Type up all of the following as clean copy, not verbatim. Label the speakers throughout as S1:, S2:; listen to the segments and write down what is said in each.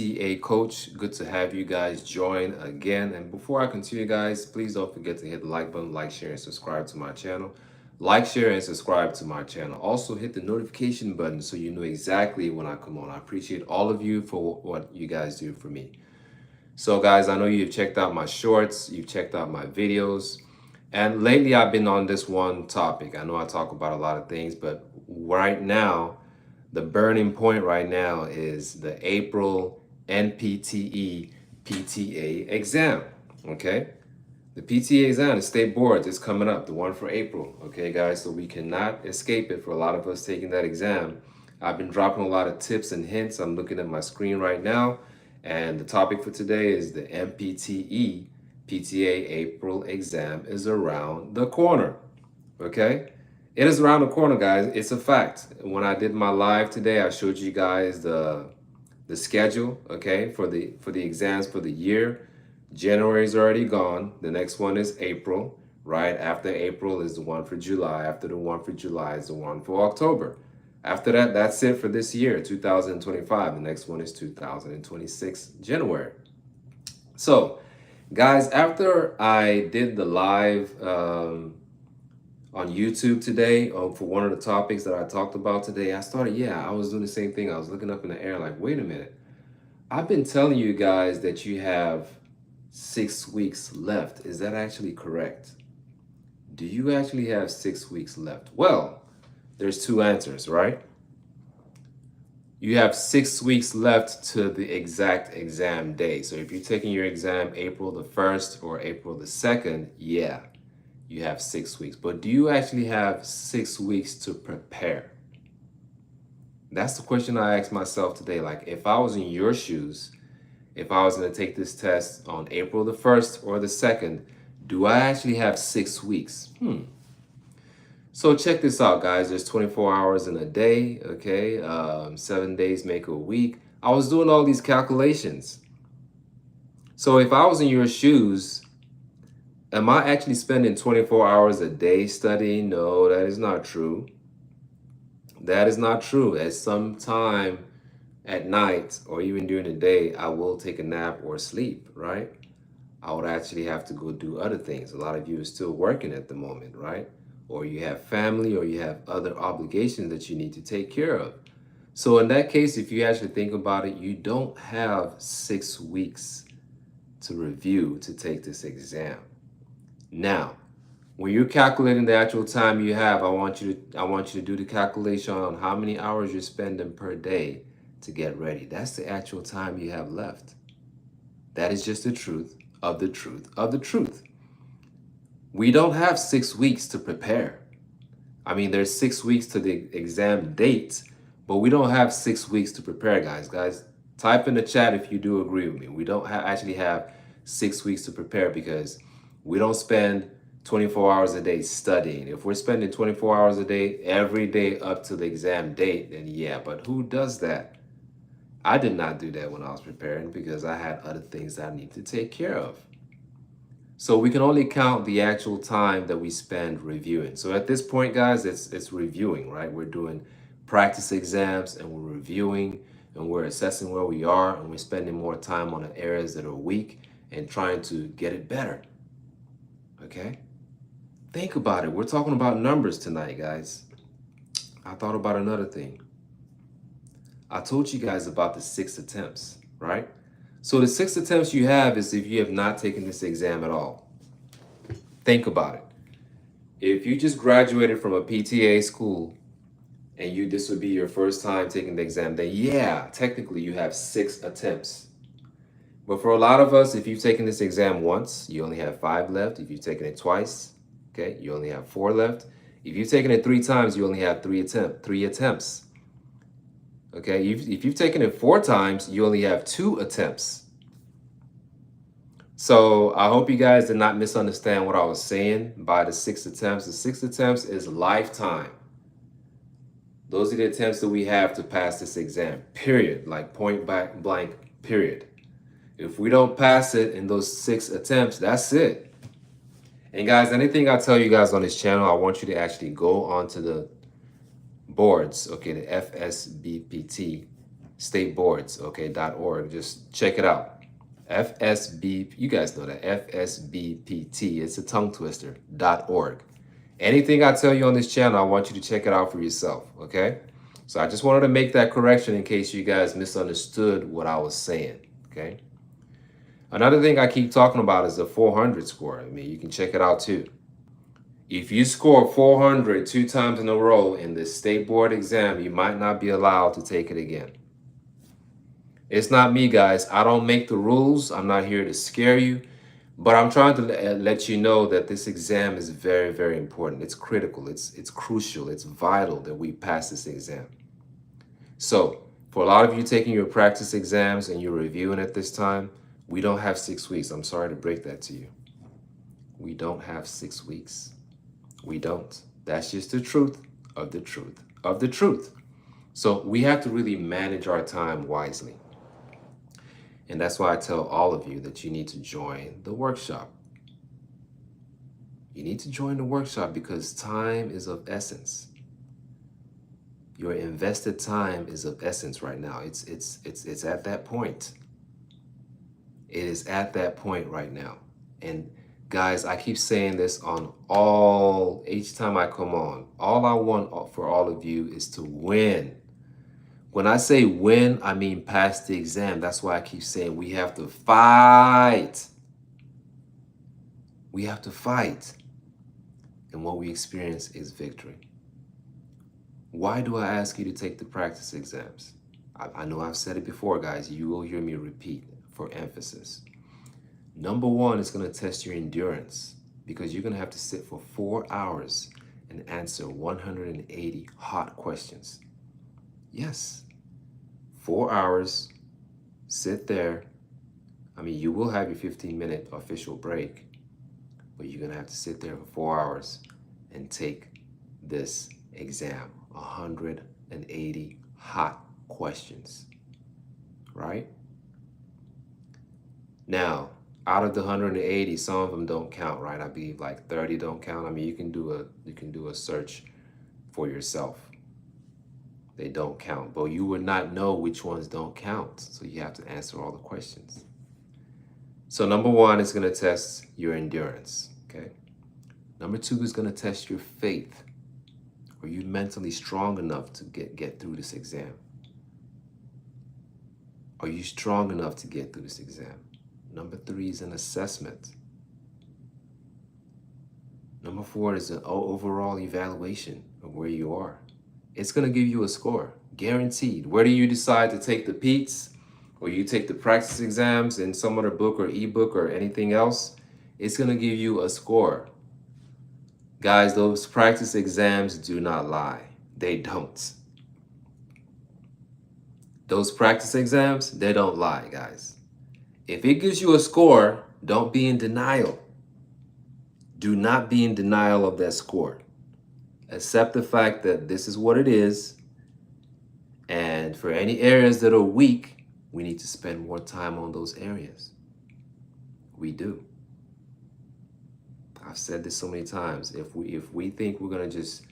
S1: npte coach. Good to have you guys join again. And before I continue, guys, please don't forget to hit the like button, like, share, and subscribe to my channel. Like, share, and subscribe to my channel. Also, hit the notification button so you know exactly when I come on. I appreciate all of you for what you guys do for me. So, guys, I know you've checked out my shorts, you've checked out my videos, and lately I've been on this one topic. I know I talk about a lot of things, but right now, the burning point right now is the April npte-pta exam. Okay, the PTA exam, the state boards, is coming up, the one for April. Okay, guys, so we cannot escape it for a lot of us taking that exam. I've been dropping a lot of tips and hints. I'm looking at my screen right now, and the topic for today is the npte-pta April exam is around the corner. Okay, it is around the corner, guys. It's a fact. When I did my live today, I showed you guys the schedule, okay, for the exams for the year. January is already gone. The next one is April. Right after April is the one for July. After the one for July is the one for October. After that, that's it for this year, 2025. The next one is 2026, January. So, guys, after I did the live on YouTube today for one of the topics that I talked about today, I was doing the same thing. I was looking up in the air like, wait a minute. I've been telling you guys that you have 6 weeks left. Is that actually correct? Do you actually have 6 weeks left? Well, there's two answers, right? You have 6 weeks left to the exact exam day. So if you're taking your exam April the 1st or April the 2nd, yeah, you have 6 weeks. But do you actually have 6 weeks to prepare? That's the question I asked myself today. Like, if I was in your shoes, if I was going to take this test on April the 1st or the 2nd, do I actually have 6 weeks? So check this out, guys. There's 24 hours in a day, okay? 7 days make a week. I was doing all these calculations. So if I was in your shoes, am I actually spending 24 hours a day studying? No, that is not true. That is not true. At some time at night or even during the day, I will take a nap or sleep, right? I would actually have to go do other things. A lot of you are still working at the moment, right? Or you have family or you have other obligations that you need to take care of. So in that case, if you actually think about it, you don't have 6 weeks to review to take this exam. Now, when you're calculating the actual time you have, I want you to do the calculation on how many hours you're spending per day to get ready. That's the actual time you have left. That is just the truth of the truth of the truth. We don't have 6 weeks to prepare. I mean, there's 6 weeks to the exam date, but we don't have 6 weeks to prepare, guys. Guys, type in the chat if you do agree with me. We don't actually have 6 weeks to prepare because we don't spend 24 hours a day studying. If we're spending 24 hours a day every day up to the exam date, then yeah, but who does that? I did not do that when I was preparing because I had other things that I need to take care of. So we can only count the actual time that we spend reviewing. So at this point, guys, it's reviewing, right? We're doing practice exams and we're reviewing and we're assessing where we are and we're spending more time on the areas that are weak and trying to get it better. Okay? Think about it. We're talking about numbers tonight, guys. I thought about another thing. I told you guys about the 6 attempts, right? So the 6 attempts you have is if you have not taken this exam at all. Think about it. If you just graduated from a PTA school and this would be your first time taking the exam, then yeah, technically you have 6 attempts. But for a lot of us, if you've taken this exam once, you only have 5 left. If you've taken it twice, okay, you only have 4 left. If you've taken it 3 times, you only have 3 attempts. Okay, if you've taken it 4 times, you only have 2 attempts. So I hope you guys did not misunderstand what I was saying by the 6 attempts. The 6 attempts is lifetime. Those are the attempts that we have to pass this exam, period, like point blank, period. If we don't pass it in those 6 attempts, that's it. And guys, anything I tell you guys on this channel, I want you to actually go onto the boards, okay, the FSBPT State Boards, okay, .org. Just check it out. FSB, you guys know that, FSBPT, it's a tongue twister, .org. Anything I tell you on this channel, I want you to check it out for yourself, okay? So I just wanted to make that correction in case you guys misunderstood what I was saying, okay? Another thing I keep talking about is the 400 score. I mean, you can check it out too. If you score 400 2 times in a row in the state board exam, you might not be allowed to take it again. It's not me, guys. I don't make the rules. I'm not here to scare you, but I'm trying to let you know that this exam is very, very important. It's critical. It's crucial. It's vital that we pass this exam. So for a lot of you taking your practice exams and you're reviewing at this time, we don't have 6 weeks. I'm sorry to break that to you. We don't have 6 weeks. We don't. That's just the truth of the truth of the truth. So we have to really manage our time wisely. And that's why I tell all of you that you need to join the workshop. You need to join the workshop because time is of essence. Your invested time is of essence right now. It's at that point. It is at that point right now. And guys, I keep saying this on each time I come on. All I want for all of you is to win. When I say win, I mean pass the exam. That's why I keep saying we have to fight. We have to fight. And what we experience is victory. Why do I ask you to take the practice exams? I know I've said it before, guys. You will hear me repeat for emphasis. Number one is going to test your endurance because you're going to have to sit for 4 hours and answer 180 hot questions. Yes, 4 hours, sit there. I mean, you will have your 15-minute official break, but you're going to have to sit there for 4 hours and take this exam. 180 hot questions, right? Now, out of the 180, some of them don't count, right? I believe like 30 don't count. I mean, you can do a search for yourself. They don't count, but you would not know which ones don't count. So you have to answer all the questions. So number one is going to test your endurance, okay? Number two is going to test your faith. Are you mentally strong enough to get through this exam? Are you strong enough to get through this exam? Number three is an assessment. Number four is an overall evaluation of where you are. It's going to give you a score, guaranteed. Whether you decide to take the PTEs or you take the practice exams in some other book or ebook or anything else, it's going to give you a score. Guys, those practice exams do not lie. They don't. Those practice exams, they don't lie, guys. If it gives you a score, don't be in denial. Do not be in denial of that score. Accept the fact that this is what it is. And for any areas that are weak, we need to spend more time on those areas. We do. I've said this so many times. If we think we're going to just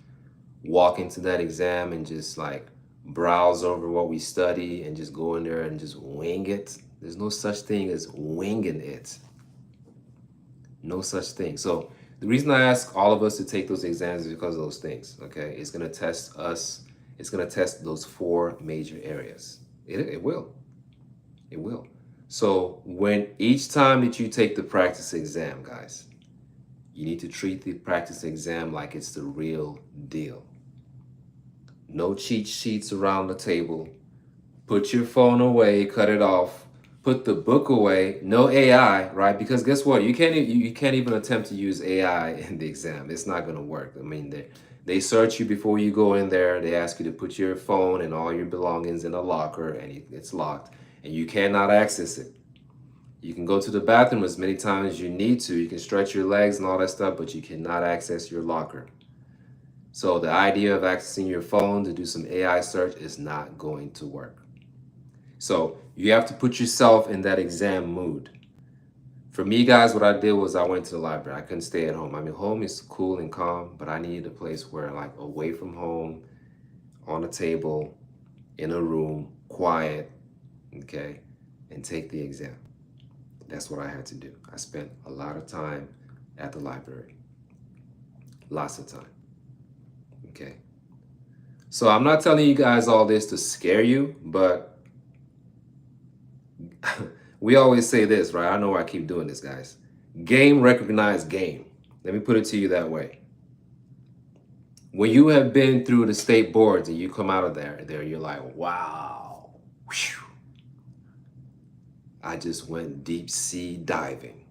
S1: walk into that exam and just like browse over what we study and just go in there and just wing it, there's no such thing as winging it. No such thing. So the reason I ask all of us to take those exams is because of those things, okay? It's going to test us. It's going to test those 4 major areas. It will. It will. So when each time that you take the practice exam, guys, you need to treat the practice exam like it's the real deal. No cheat sheets around the table. Put your phone away, cut it off. Put the book away. No AI, right? Because guess what? You can't even attempt to use AI in the exam. It's not going to work. I mean, they search you before you go in there. They ask you to put your phone and all your belongings in a locker, and it's locked, and you cannot access it. You can go to the bathroom as many times as you need to. You can stretch your legs and all that stuff, but you cannot access your locker. So the idea of accessing your phone to do some AI search is not going to work. So you have to put yourself in that exam mood. For me, guys, what I did was I went to the library. I couldn't stay at home. I mean, home is cool and calm, but I needed a place where, like, away from home, on a table, in a room, quiet, okay, and take the exam. That's what I had to do. I spent a lot of time at the library, lots of time, okay. So I'm not telling you guys all this to scare you, but we always say this, right? I know I keep doing this, guys. Game recognize game. Let me put it to you that way. When you have been through the state boards and you come out of there, you're like, wow, whew, I just went deep sea diving.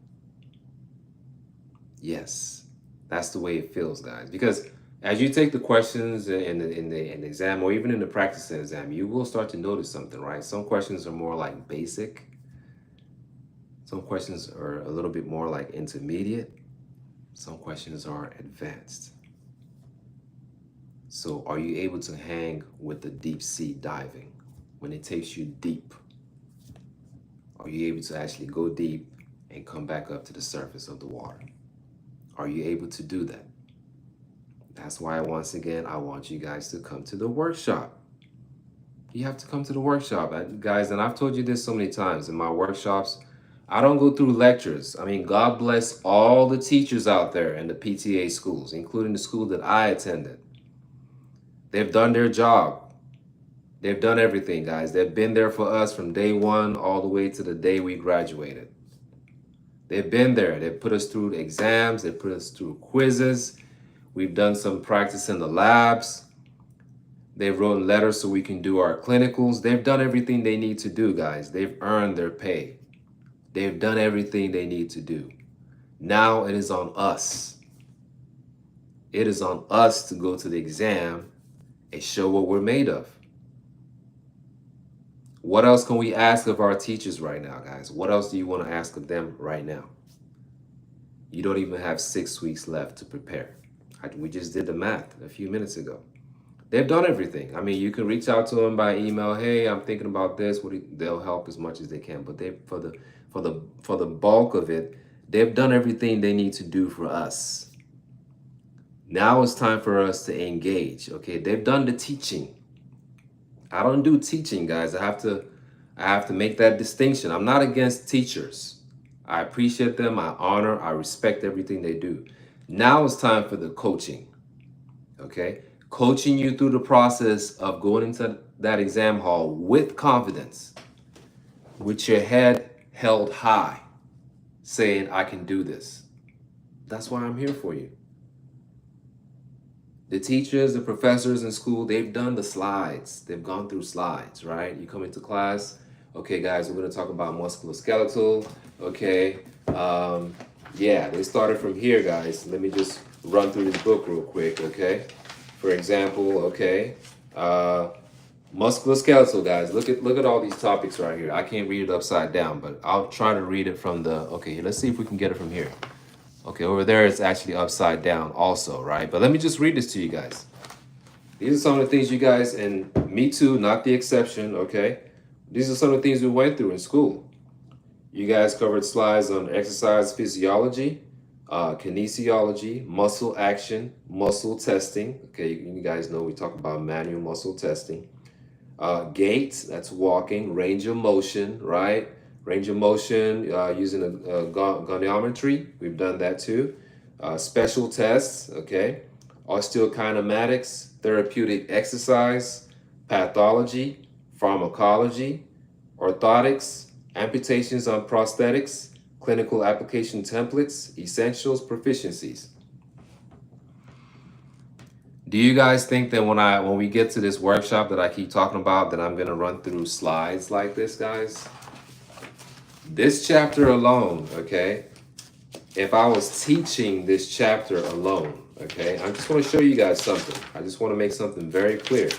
S1: Yes, that's the way it feels, guys. Because as you take the questions in the exam, or even in the practice exam, you will start to notice something, right? Some questions are more like basic. Some questions are a little bit more like intermediate. Some questions are advanced. So are you able to hang with the deep sea diving when it takes you deep? Are you able to actually go deep and come back up to the surface of the water? Are you able to do that? That's why, once again, I want you guys to come to the workshop. You have to come to the workshop, guys. And I've told you this so many times in my workshops. I don't go through lectures. I mean, God bless all the teachers out there in the PTA schools, including the school that I attended. They've done their job. They've done everything, guys. They've been there for us from day one all the way to the day we graduated. They've been there. They've put us through exams. They've put us through quizzes. We've done some practice in the labs. They've written letters so we can do our clinicals. They've done everything they need to do, guys. They've earned their pay. They've done everything they need to do. Now it is on us. It is on us to go to the exam and show what we're made of. What else can we ask of our teachers right now, guys? What else do you want to ask of them right now? You don't even have 6 weeks left to prepare. We just did the math a few minutes ago. They've done everything. I mean, you can reach out to them by email. Hey, I'm thinking about this. They'll help as much as they can. But for the bulk of it, they've done everything they need to do for us. Now it's time for us to engage. Okay, they've done the teaching. I don't do teaching, guys. I have to make that distinction. I'm not against teachers. I appreciate them. I honor, I respect everything they do. Now it's time for the coaching. Okay? Coaching you through the process of going into that exam hall with confidence, with your head held high, saying, I can do this. That's why I'm here for you. The teachers, the professors in school, they've done the slides. They've gone through slides, right? You come into class, okay, guys, we're going to talk about musculoskeletal, okay? Yeah, they started from here, guys. Let me just run through this book real quick, okay? For example, okay, musculoskeletal, guys. Look at all these topics right here. I can't read it upside down, but I'll try to read it from the, okay, let's see if we can get it from here. Okay, over there it's actually upside down also, right? But let me just read this to you guys. These are some of the things you guys, and me too, not the exception, okay? These are some of the things we went through in school. You guys covered slides on exercise physiology, kinesiology, muscle action, muscle testing. Okay, you guys know we talk about manual muscle testing. Gait, that's walking, range of motion, right? Range of motion using a goniometry. We've done that too. Special tests, okay. Osteokinematics, therapeutic exercise, pathology, pharmacology, orthotics, amputations on prosthetics, clinical application templates, essentials, proficiencies. Do you guys think that when we get to this workshop that I keep talking about, that I'm gonna run through slides like this, guys? This chapter alone, okay? If I was teaching this chapter alone, okay? I just want to show you guys something. I just want to make something very clear.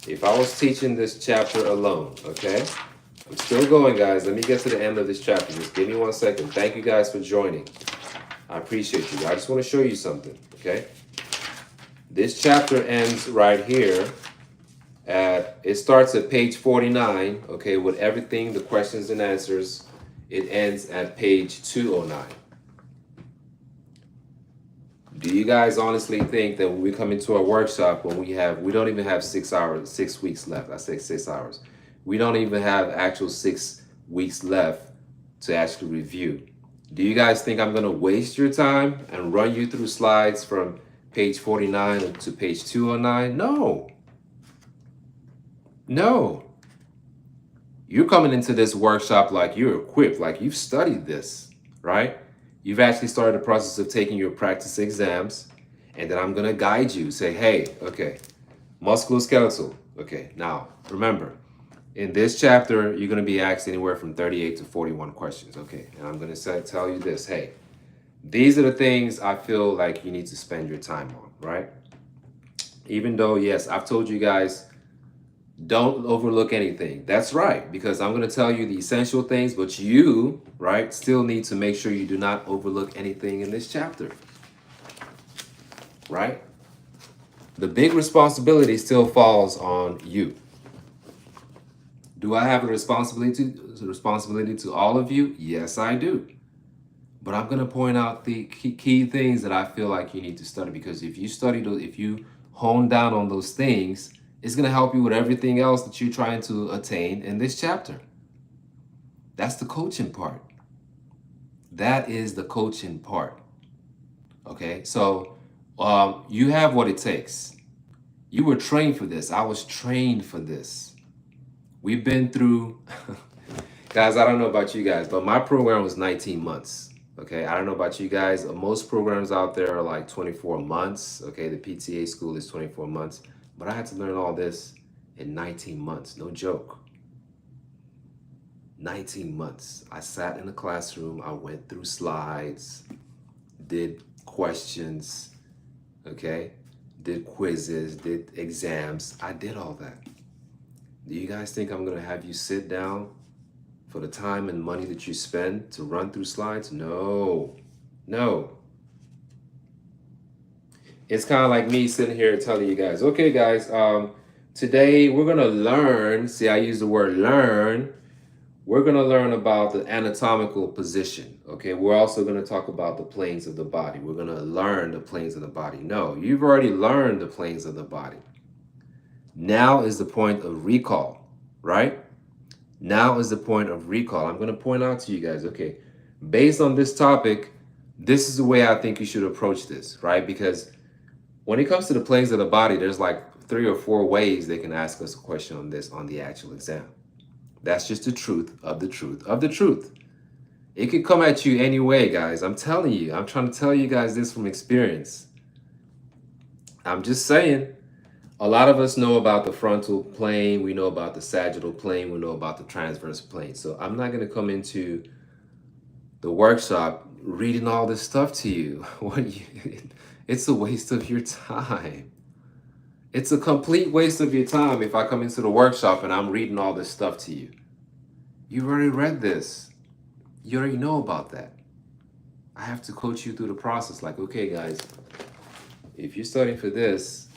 S1: If I was teaching this chapter alone, okay? I'm still going, guys. Let me get to the end of this chapter. Just give me 1 second. Thank you guys for joining. I appreciate you. I just want to show you something, okay? This chapter ends right here. It starts at page 49, okay, with everything, the questions and answers. It ends at page 209. Do you guys honestly think that when we come into a workshop, when we don't even have 6 hours, 6 weeks left? I say 6 hours. We don't even have actual 6 weeks left to actually review. Do you guys think I'm gonna waste your time and run you through slides from page 49 to page 209? No, no. You're coming into this workshop like you're equipped, like you've studied this, right? You've actually started the process of taking your practice exams, and then I'm gonna guide you. Say, hey, okay, musculoskeletal. Okay, now remember, in this chapter, you're gonna be asked anywhere from 38 to 41 questions. Okay, and I'm gonna tell you this. Hey, these are the things I feel like you need to spend your time on, right? Even though, yes, I've told you guys don't overlook anything. That's right, because I'm going to tell you the essential things, but you, right, still need to make sure you do not overlook anything in this chapter, right? The big responsibility still falls on you. Do I have a responsibility to all of you? Yes, I do. But I'm going to point out the key things that I feel like you need to study, because if you study those, if you hone down on those things, it's going to help you with everything else that you're trying to attain in this chapter. That's the coaching part. That is the coaching part. Okay, so you have what it takes. You were trained for this. I was trained for this. We've been through, guys, I don't know about you guys, but my program was 19 months. Okay, I don't know about you guys. Most programs out there are like 24 months. Okay, the PTA school is 24 months. But I had to learn all this in 19 months. No joke. 19 months. I sat in the classroom. I went through slides, did questions, okay? Did quizzes, did exams. I did all that. Do you guys think I'm going to have you sit down for the time and money that you spend to run through slides? No. No. It's kind of like me sitting here telling you guys, okay, guys, today we're going to learn. See, I use the word learn. We're going to learn about the anatomical position. Okay, we're also going to talk about the planes of the body. We're going to learn the planes of the body. No, you've already learned the planes of the body. Now is the point of recall, right? Now is the point of recall. I'm going to point out to you guys, okay, based on this topic, this is the way I think you should approach this, right? Because when it comes to the planes of the body, there's like 3 or 4 ways they can ask us a question on this on the actual exam. That's just the truth of the truth of the truth. It could come at you any way, guys. I'm telling you. I'm trying to tell you guys this from experience. I'm just saying. A lot of us know about the frontal plane. We know about the sagittal plane. We know about the transverse plane. So I'm not going to come into the workshop reading all this stuff to you. It's a waste of your time. It's a complete waste of your time if I come into the workshop and I'm reading all this stuff to you. You've already read this. You already know about that. I have to coach you through the process. Like, okay, guys, if you're studying for this,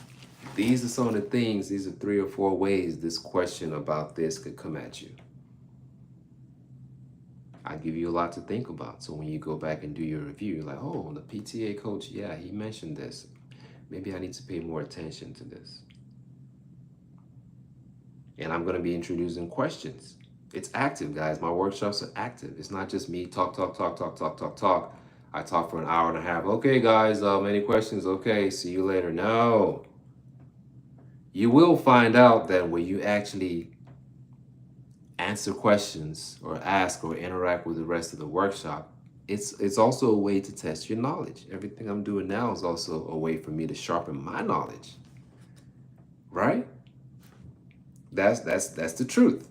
S1: these are some of the things, these are 3 or 4 ways this question about this could come at you. I give you a lot to think about. So when you go back and do your review, you're like, oh, the PTA coach, yeah, he mentioned this. Maybe I need to pay more attention to this. And I'm going to be introducing questions. It's active, guys. My workshops are active. It's not just me talk. I talk for an hour and a half. Okay, guys, any questions? Okay, see you later. No. You will find out that when you actually answer questions or ask or interact with the rest of the workshop, it's also a way to test your knowledge. Everything I'm doing now is also a way for me to sharpen my knowledge. Right? That's the truth.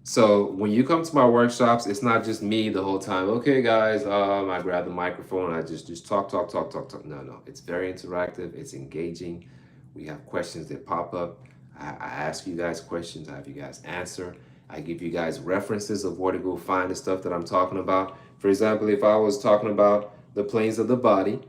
S1: So when you come to my workshops, it's not just me the whole time. Okay, guys, I grab the microphone and I just talk. No. It's very interactive. It's engaging. We have questions that pop up. I ask you guys questions. I have you guys answer. I give you guys references of where to go find the stuff that I'm talking about. For example, if I was talking about the planes of the body,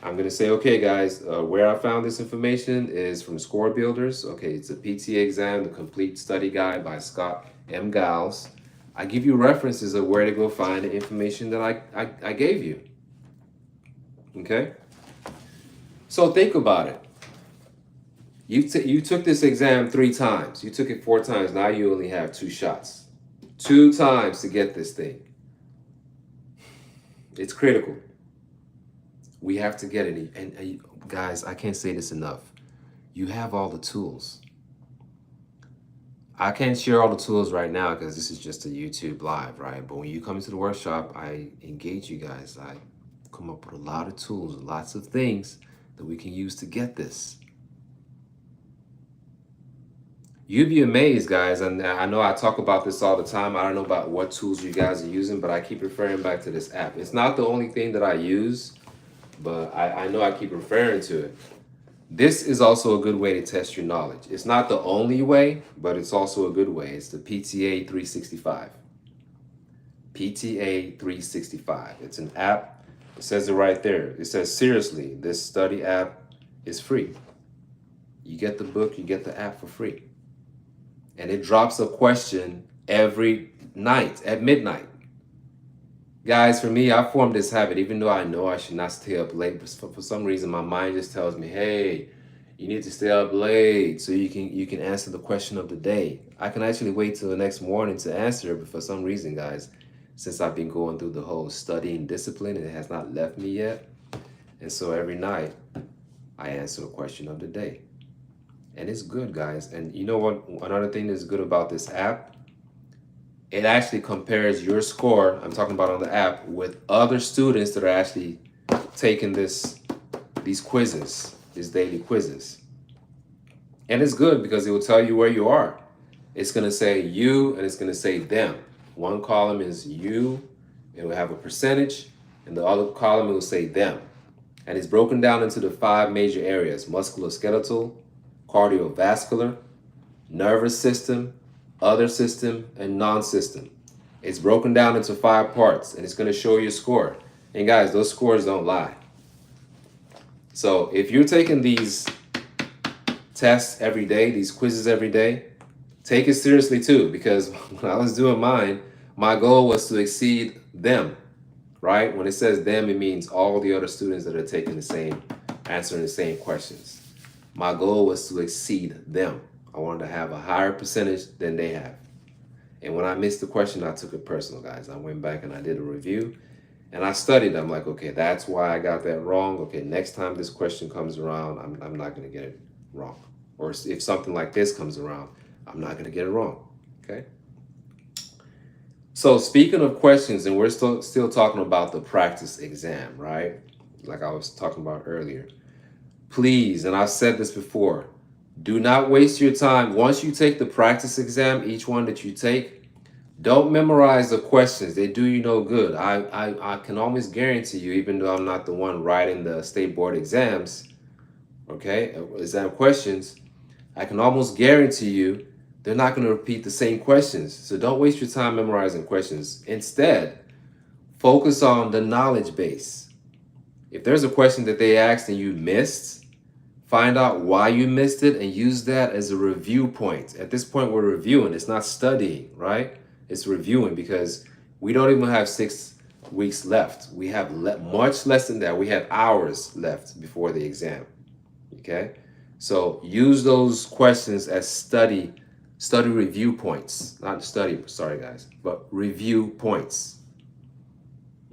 S1: I'm going to say, okay, guys, where I found this information is from Score Builders. Okay, it's a PTA exam, the complete study guide by Scott M. Giles. I give you references of where to go find the information that I gave you. Okay? So think about it. You took this exam 3 times. You took it 4 times. Now you only have 2 shots. 2 times to get this thing. It's critical. We have to get it. And guys, I can't say this enough. You have all the tools. I can't share all the tools right now because this is just a YouTube live, right? But when you come into the workshop, I engage you guys. I come up with a lot of tools, lots of things that we can use to get this. You'd be amazed, guys. And I know I talk about this all the time. I don't know about what tools you guys are using, but I keep referring back to this app. It's not the only thing that I use, but I know I keep referring to it. This is also a good way to test your knowledge. It's not the only way, but it's also a good way. It's the PTA 365. PTA 365. It's an app. It says it right there. It says, seriously, this study app is free. You get the book, you get the app for free. And it drops a question every night at midnight. Guys, for me, I formed this habit, even though I know I should not stay up late, but for some reason my mind just tells me, hey, you need to stay up late so you can answer the question of the day. I can actually wait till the next morning to answer it, but for some reason, guys, since I've been going through the whole studying discipline, it has not left me yet. And so every night, I answer the question of the day. And it's good, guys. And you know what? Another thing that's good about this app, it actually compares your score, I'm talking about on the app, with other students that are actually taking these quizzes, these daily quizzes. And it's good because it will tell you where you are. It's going to say you and it's going to say them. One column is you, it will have a percentage, and the other column it will say them. And it's broken down into the 5 major areas: musculoskeletal, cardiovascular, nervous system, other system, and non-system. It's broken down into 5 parts, and it's going to show your score. And guys, those scores don't lie. So if you're taking these tests every day, these quizzes every day, take it seriously too, because when I was doing mine, my goal was to exceed them, right? When it says them, it means all the other students that are taking the same, answering the same questions. My goal was to exceed them. I wanted to have a higher percentage than they have. And when I missed the question, I took it personal, guys. I went back and I did a review and I studied. I'm like, okay, that's why I got that wrong. Okay, next time this question comes around, I'm not going to get it wrong. Or if something like this comes around, I'm not going to get it wrong. Okay. So speaking of questions, and we're still talking about the practice exam, right? Like I was talking about earlier. Please, and I've said this before, do not waste your time. Once you take the practice exam, each one that you take, don't memorize the questions. They do you no good. I can almost guarantee you, even though I'm not the one writing the state board exams, okay, exam questions, I can almost guarantee you they're not going to repeat the same questions. So don't waste your time memorizing questions. Instead, focus on the knowledge base. If there's a question that they asked and you missed, find out why you missed it and use that as a review point. At this point, we're reviewing. It's not studying, right? It's reviewing because we don't even have 6 weeks left. We have much less than that. We have hours left before the exam, okay? So use those questions as study review points. Not study, sorry guys, but review points.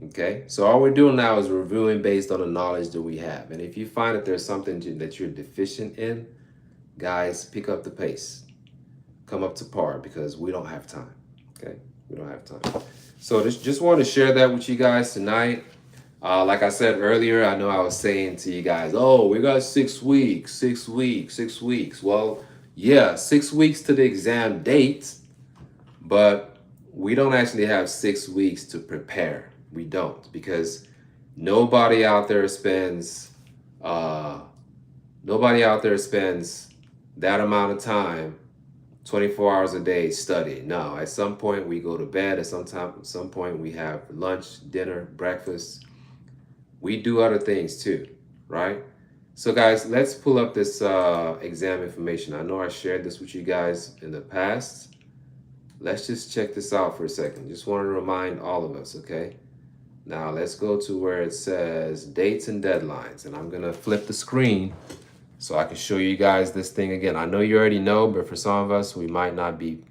S1: Okay, so all we're doing now is reviewing based on the knowledge that we have. And if you find that there's something that you're deficient in, guys, pick up the pace. Come up to par because we don't have time. Okay, we don't have time. So just want to share that with you guys tonight. Like I said earlier, I know I was saying to you guys, oh, we got 6 weeks, 6 weeks, 6 weeks. Well, yeah, 6 weeks to the exam date, but we don't actually have 6 weeks to prepare. We don't, because nobody out there spends that amount of time 24 hours a day studying. No, at some point we go to bed, at some point we have lunch, dinner, breakfast. We do other things too, right? So guys, let's pull up this exam information. I know I shared this with you guys in the past. Let's just check this out for a second. Just want to remind all of us, okay? Now let's go to where it says dates and deadlines, and I'm gonna flip the screen so I can show you guys this thing again. I know you already know, but for some of us, we might not be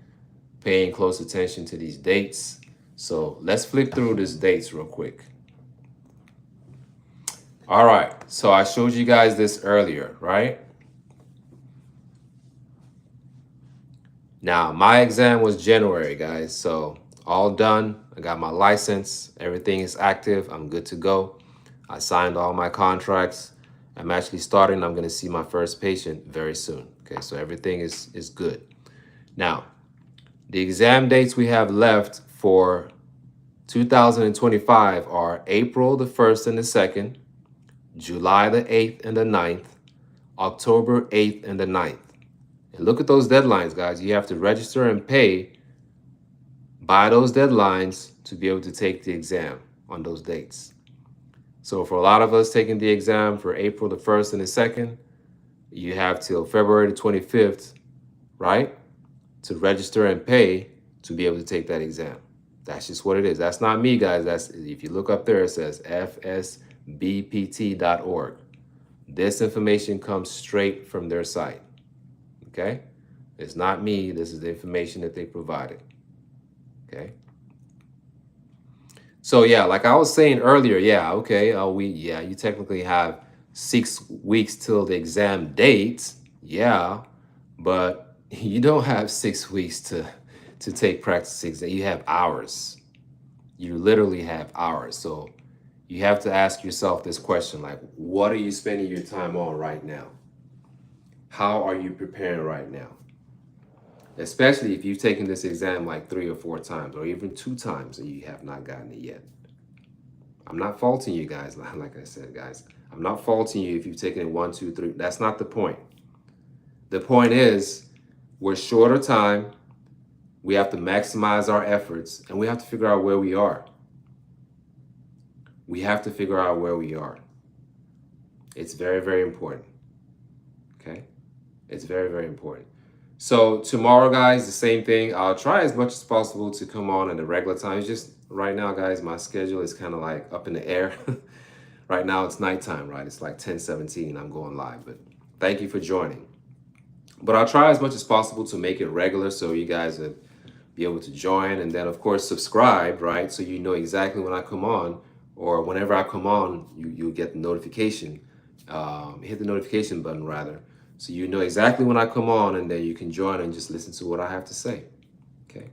S1: paying close attention to these dates. So let's flip through these dates real quick. All right, so I showed you guys this earlier, right? Now, my exam was January, guys, so all done. I got my license, everything is active, I'm good to go. I signed all my contracts. I'm actually starting, I'm gonna see my first patient very soon. Okay, so everything is good. Now, the exam dates we have left for 2025 are April the 1st and the 2nd, July the 8th and the 9th, October 8th and the 9th. And look at those deadlines, guys. You have to register and pay by those deadlines to be able to take the exam on those dates. So for a lot of us taking the exam for April the 1st and the 2nd, you have till February the 25th, right, to register and pay to be able to take that exam. That's just what it is. That's not me, guys. That's, if you look up there, it says fsbpt.org. This information comes straight from their site. Okay? It's not me. This is the information that they provided. Okay? So yeah, like I was saying earlier, yeah, okay, you technically have 6 weeks till the exam date, yeah, but you don't have 6 weeks to take practice exam. You have hours. You literally have hours. So you have to ask yourself this question, like, what are you spending your time on right now? How are you preparing right now? Especially if you've taken this exam like 3 or 4 times, or even 2 times, and you have not gotten it yet. I'm not faulting you guys, like I said, guys. I'm not faulting you if you've taken it 1, 2, 3. That's not the point. The point is, we're short of time. We have to maximize our efforts, and we have to figure out where we are. We have to figure out where we are. It's very, very important. Okay? It's very, very important. So tomorrow, guys, the same thing. I'll try as much as possible to come on at the regular time. It's just right now, guys, my schedule is kind of like up in the air. Right now it's nighttime, right? It's like 10:17. I'm going live, but thank you for joining. But I'll try as much as possible to make it regular so you guys would be able to join, and then of course subscribe, right? So you know exactly when I come on, or whenever I come on, you'll get the notification. Hit the notification button rather, so you know exactly when I come on, and then you can join and just listen to what I have to say. Okay.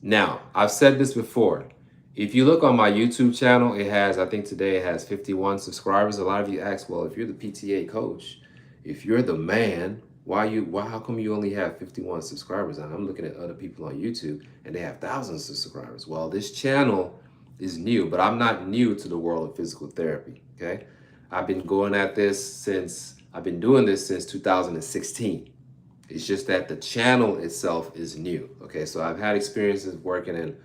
S1: Now, I've said this before. If you look on my YouTube channel, it has, I think today it has 51 subscribers. A lot of you ask, well, if you're the PTA coach, if you're the man, how come you only have 51 subscribers? And I'm looking at other people on YouTube and they have thousands of subscribers. Well, this channel is new, but I'm not new to the world of physical therapy. Okay. I've been doing this since 2016. It's just that the channel itself is new. Okay. So I've had experiences working in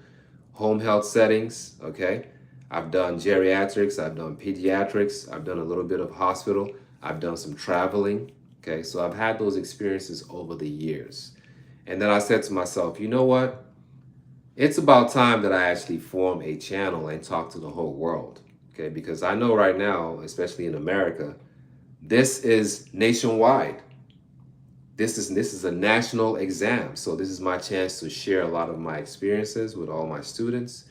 S1: home health settings. Okay. I've done geriatrics. I've done pediatrics. I've done a little bit of hospital. I've done some traveling. Okay. So I've had those experiences over the years. And then I said to myself, you know what? It's about time that I actually form a channel and talk to the whole world. Okay. Because I know right now, especially in America, this is nationwide. This is a national exam. So this is my chance to share a lot of my experiences with all my students.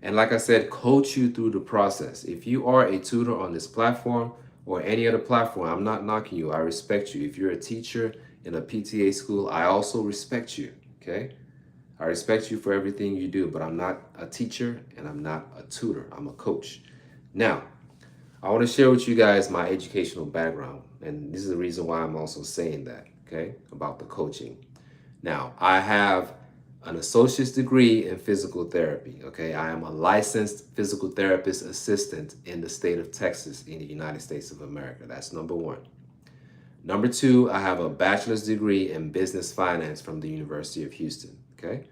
S1: And like I said, coach you through the process. If you are a tutor on this platform or any other platform, I'm not knocking you. I respect you. If you're a teacher in a PTA school, I also respect you. Okay? I respect you for everything you do, but I'm not a teacher and I'm not a tutor. I'm a coach. Now, I want to share with you guys my educational background. And this is the reason why I'm also saying that, okay, about the coaching. Now, I have an associate's degree in physical therapy, okay? I am a licensed physical therapist assistant in the state of Texas in the United States of America. That's number 1. Number 2, I have a bachelor's degree in business finance from the University of Houston, okay?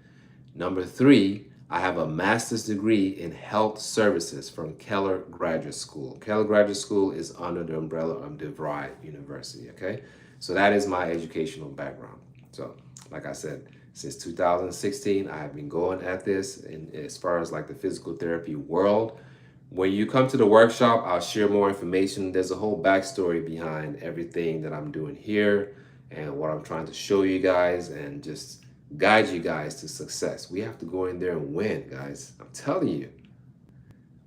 S1: Number 3, I have a master's degree in health services from Keller Graduate School. Keller Graduate School is under the umbrella of DeVry University, okay? So that is my educational background. So, like I said, since 2016, I have been going at this, and as far as like the physical therapy world, When you come to the workshop, I'll share more information. There's a whole backstory behind everything that I'm doing here and what I'm trying to show you guys and just guide you guys to success. We have to go in there and win, guys. I'm telling you,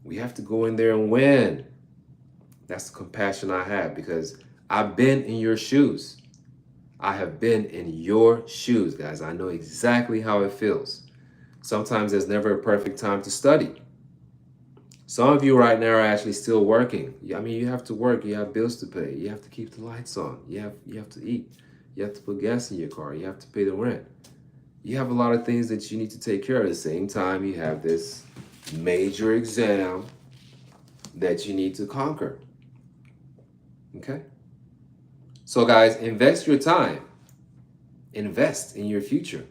S1: we have to go in there and win. That's the compassion I have because I've been in your shoes. I have been in your shoes, guys. I know exactly how it feels. Sometimes there's never a perfect time to study. Some of you right now are actually still working. I mean, you have to work. You have bills to pay. You have to keep the lights on. You have to eat. You have to put gas in your car. You have to pay the rent. You have a lot of things that you need to take care of. At the same time, you have this major exam that you need to conquer. Okay? So, guys, invest your time. Invest in your future.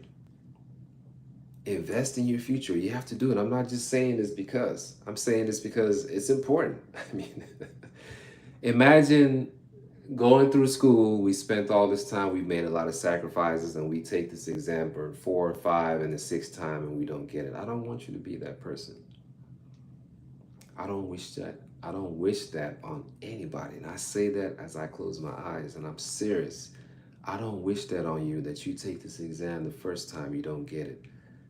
S1: Invest in your future. You have to do it. I'm not just saying this because. I'm saying this because it's important. I mean, imagine going through school. We spent all this time. We made a lot of sacrifices, and we take this exam for 4 or 5 and the 6th time, and we don't get it. I don't want you to be that person. I don't wish that. I don't wish that on anybody. And I say that as I close my eyes, and I'm serious. I don't wish that on you, that you take this exam the first time you don't get it.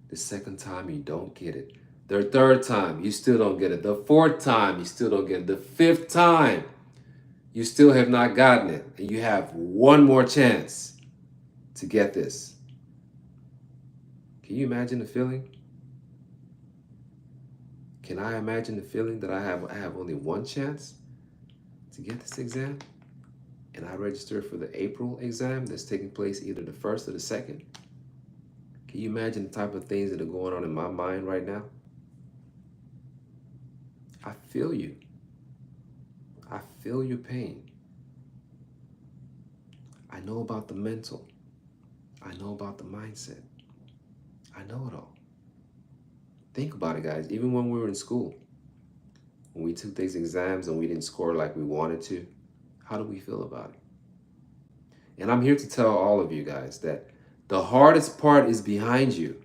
S1: The second time you don't get it. The third time you still don't get it. The fourth time you still don't get it. The fifth time you still have not gotten it. And you have one more chance to get this. Can you imagine the feeling? Can I imagine the feeling that I have only one chance to get this exam? And I registered for the April exam that's taking place either the 1st or the 2nd. Can you imagine the type of things that are going on in my mind right now? I feel you. I feel your pain. I know about the mental. I know about the mindset. I know it all. Think about it, guys. Even when we were in school, when we took these exams and we didn't score like we wanted to, how do we feel about it? And I'm here to tell all of you guys that the hardest part is behind you.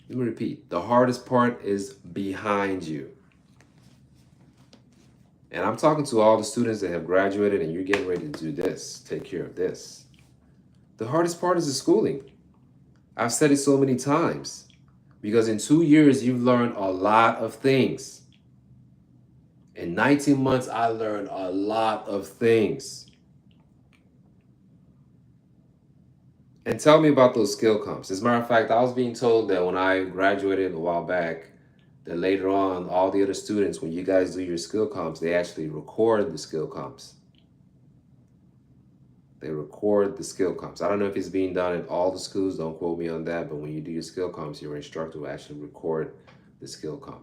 S1: Let me repeat. The hardest part is behind you. And I'm talking to all the students that have graduated and you're getting ready to do this, take care of this. The hardest part is the schooling. I've said it so many times because in 2 years, you've learned a lot of things. In 19 months, I learned a lot of things. And tell me about those skill comps. As a matter of fact, I was being told that when I graduated a while back, that later on, all the other students, when you guys do your skill comps, they actually record the skill comps. They record the skill comps. I don't know if it's being done in all the schools, don't quote me on that, but when you do your skill comps, your instructor will actually record the skill comp.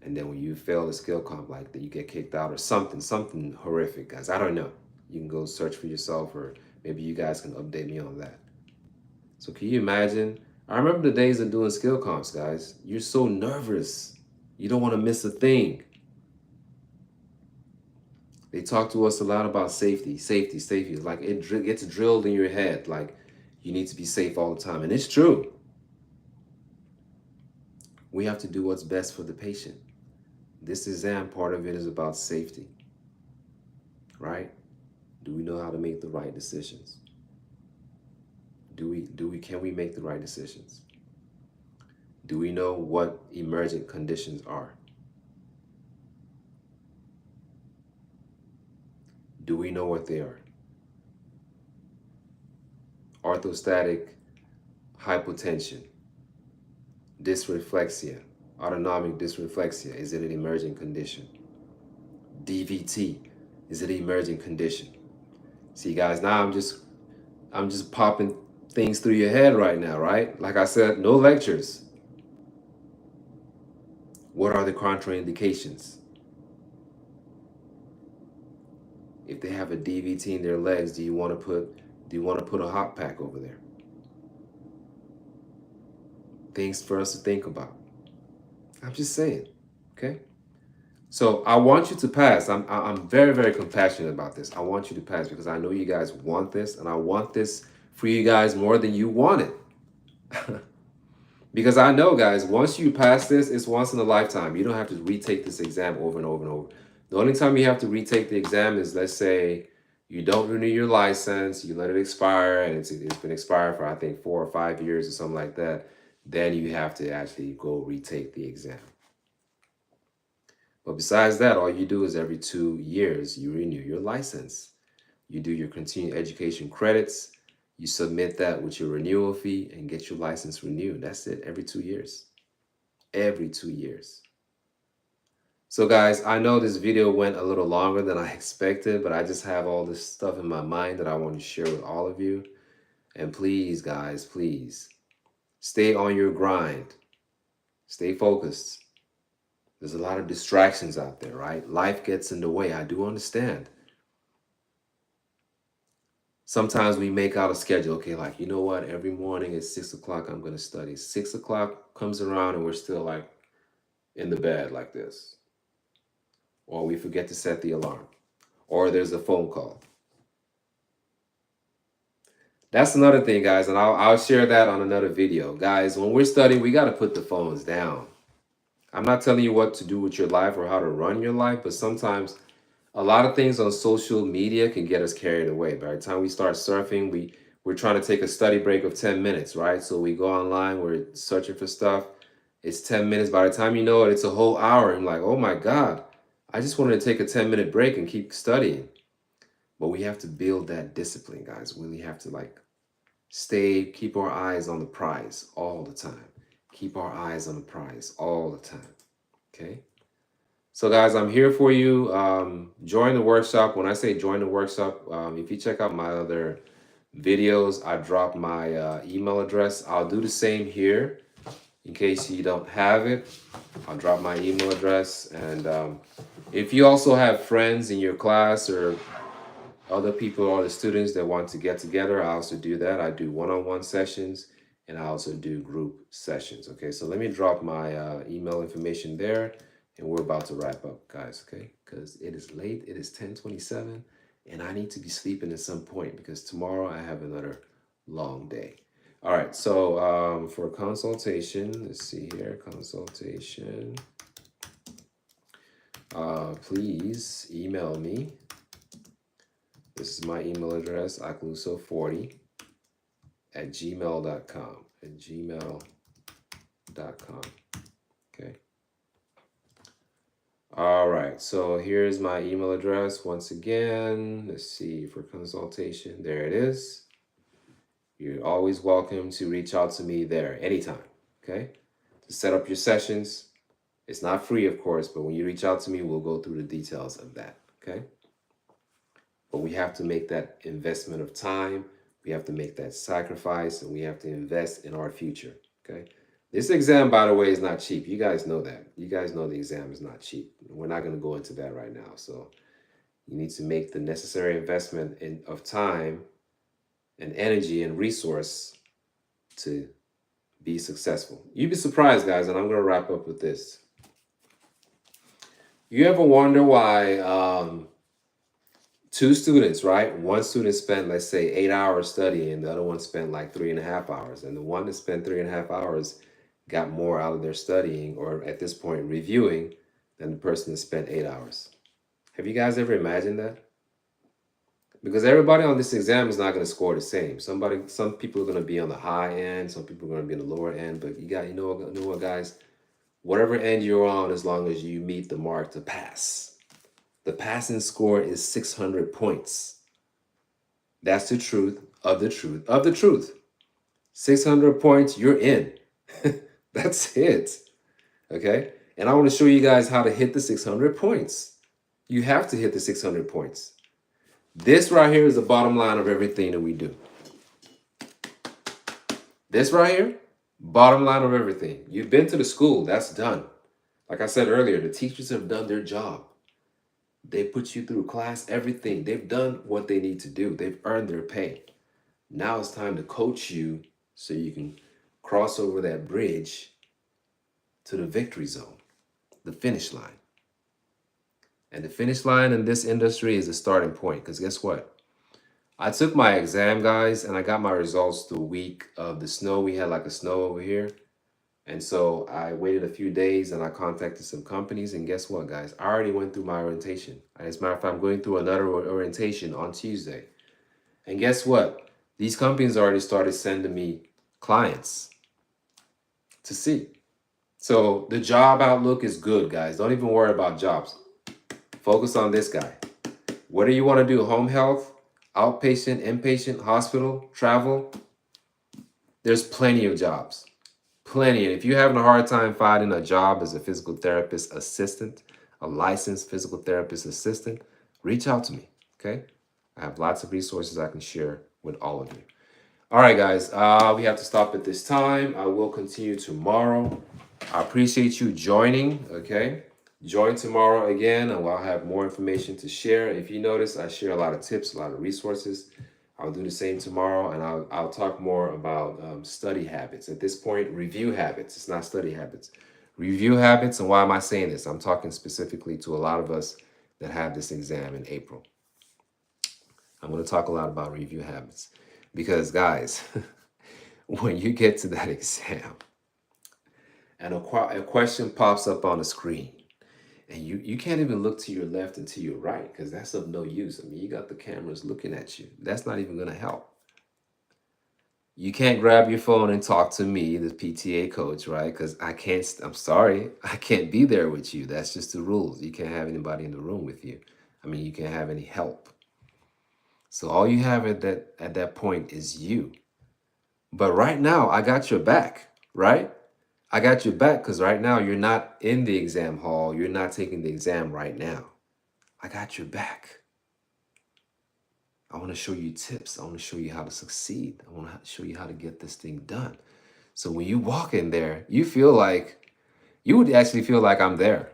S1: And then when you fail the skill comp, like that, you get kicked out or something horrific, guys. I don't know. You can go search for yourself, or maybe you guys can update me on that. So can you imagine? I remember the days of doing skill comps, guys. You're so nervous. You don't want to miss a thing. They talk to us a lot about safety. It's like it gets drilled in your head, like you need to be safe all the time. And it's true. We have to do what's best for the patient. This exam, part of it is about safety, right? Do we know how to make the right decisions? Can we make the right decisions? Do we know what emergent conditions are? Do we know what they are? Orthostatic hypotension, dysreflexia, autonomic dysreflexia, is it an emergent condition? DVT, is it an emergent condition? See, guys, now I'm just popping things through your head right now, right? Like I said, no lectures. What are the contraindications? If they have a DVT in their legs, do you want to put a hot pack over there? Things for us to think about. I'm just saying, okay? So I want you to pass. I'm very, very compassionate about this. I want you to pass because I know you guys want this, and I want this for you guys more than you want it. Because I know, guys, once you pass this, it's once in a lifetime. You don't have to retake this exam over and over and over. The only time you have to retake the exam is, let's say, you don't renew your license, you let it expire, and it's been expired for, I think, 4 or 5 years or something like that. Then you have to actually go retake the exam. But besides that, all you do is every 2 years, you renew your license. You do your continuing education credits, you submit that with your renewal fee and get your license renewed. That's it, every 2 years. Every 2 years. So guys, I know this video went a little longer than I expected, but I just have all this stuff in my mind that I want to share with all of you. And please, guys, please, stay on your grind. Stay focused. There's a lot of distractions out there, right? Life gets in the way. I do understand. Sometimes we make out a schedule. Okay, like, you know what? Every morning at 6 o'clock, I'm going to study. 6 o'clock comes around and we're still like in the bed like this. Or we forget to set the alarm. Or there's a phone call. That's another thing, guys, and I'll share that on another video. Guys, when we're studying, we got to put the phones down. I'm not telling you what to do with your life or how to run your life, but sometimes a lot of things on social media can get us carried away. By the time we start surfing, we're trying to take a study break of 10 minutes, right? So we go online, we're searching for stuff. It's 10 minutes. By the time you know it, it's a whole hour. I'm like, oh my God, I just wanted to take a 10-minute break and keep studying. But we have to build that discipline, guys. We really have to keep our eyes on the prize all the time. Keep our eyes on the prize all the time. Okay? So guys, I'm here for you. Join the workshop. When I say join the workshop, if you check out my other videos, I drop my email address. I'll do the same here in case you don't have it. I'll drop my email address. And if you also have friends in your class or other people or the students that want to get together, I also do that. I do one-on-one sessions and I also do group sessions. Okay, so let me drop my email information there and we're about to wrap up, guys, okay? Because it is late, it is 10:27 and I need to be sleeping at some point because tomorrow I have another long day. All right, so for consultation, let's see here, consultation. Please email me. This is my email address, acluso40@gmail.com. At gmail.com. Okay. All right. So here's my email address once again. Let's see, for consultation. There it is. You're always welcome to reach out to me there anytime. Okay. To set up your sessions. It's not free, of course, but when you reach out to me, we'll go through the details of that. Okay. But we have to make that investment of time. We have to make that sacrifice and we have to invest in our future. Okay. This exam, by the way, is not cheap. You guys know that. You guys know the exam is not cheap. We're not going to go into that right now. So you need to make the necessary investment of time and energy and resource to be successful. You'd be surprised, guys, and I'm going to wrap up with this. You ever wonder why two students, right? One student spent, let's say, 8 hours studying, and the other one spent like 3.5 hours. And the one that spent 3.5 hours got more out of their studying, or at this point, reviewing, than the person that spent 8 hours. Have you guys ever imagined that? Because everybody on this exam is not going to score the same. Some people are going to be on the high end, some people are going to be on the lower end. But you know what, guys? Whatever end you're on, as long as you meet the mark to pass. The passing score is 600 points. That's the truth of the truth of the truth. 600 points, you're in. That's it. Okay? And I want to show you guys how to hit the 600 points. You have to hit the 600 points. This right here is the bottom line of everything that we do. This right here, bottom line of everything. You've been to the school, that's done. Like I said earlier, the teachers have done their job. They put you through class, everything. They've done what they need to do. They've earned their pay. Now it's time to coach you so you can cross over that bridge to the victory zone, the finish line. And the finish line in this industry is the starting point. Because guess what? I took my exam, guys, and I got my results the week of the snow. We had like a snow over here. And so I waited a few days and I contacted some companies. And guess what, guys? I already went through my orientation. As a matter of fact, I'm going through another orientation on Tuesday. And guess what? These companies already started sending me clients to see. So the job outlook is good, guys. Don't even worry about jobs. Focus on this guy. What do you want to do? Home health, outpatient, inpatient, hospital, travel? There's plenty of jobs. Plenty. And if you're having a hard time finding a job as a physical therapist assistant, a licensed physical therapist assistant, reach out to me. Okay. I have lots of resources I can share with all of you. All right, guys. We have to stop at this time. I will continue tomorrow. I appreciate you joining. Okay. Join tomorrow again, and I'll have more information to share. If you notice, I share a lot of tips, a lot of resources. I'll do the same tomorrow, and I'll talk more about study habits. At this point, review habits. It's not study habits. Review habits, and why am I saying this? I'm talking specifically to a lot of us that have this exam in April. I'm going to talk a lot about review habits because, guys, when you get to that exam and a question pops up on the screen, and you can't even look to your left and to your right because that's of no use. I mean, you got the cameras looking at you. That's not even going to help. You can't grab your phone and talk to me, the PTA coach, right? Because I can't, I'm sorry, I can't be there with you. That's just the rules. You can't have anybody in the room with you. I mean, you can't have any help. So all you have at that point is you. But right now, I got your back, right? I got your back because right now you're not in the exam hall. You're not taking the exam right now. I got your back. I want to show you tips. I want to show you how to succeed. I want to show you how to get this thing done. So when you walk in there, you would actually feel like I'm there.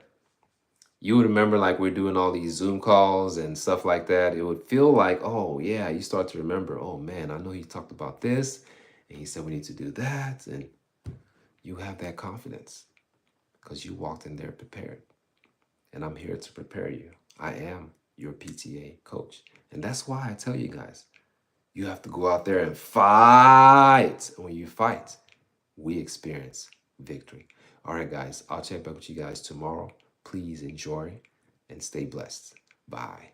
S1: You would remember like we're doing all these Zoom calls and stuff like that. It would feel like, oh yeah, you start to remember, oh man, I know he talked about this and he said we need to do that. And you have that confidence because you walked in there prepared. And I'm here to prepare you. I am your PTA coach. And that's why I tell you guys, you have to go out there and fight. And when you fight, we experience victory. All right, guys, I'll check back with you guys tomorrow. Please enjoy and stay blessed. Bye.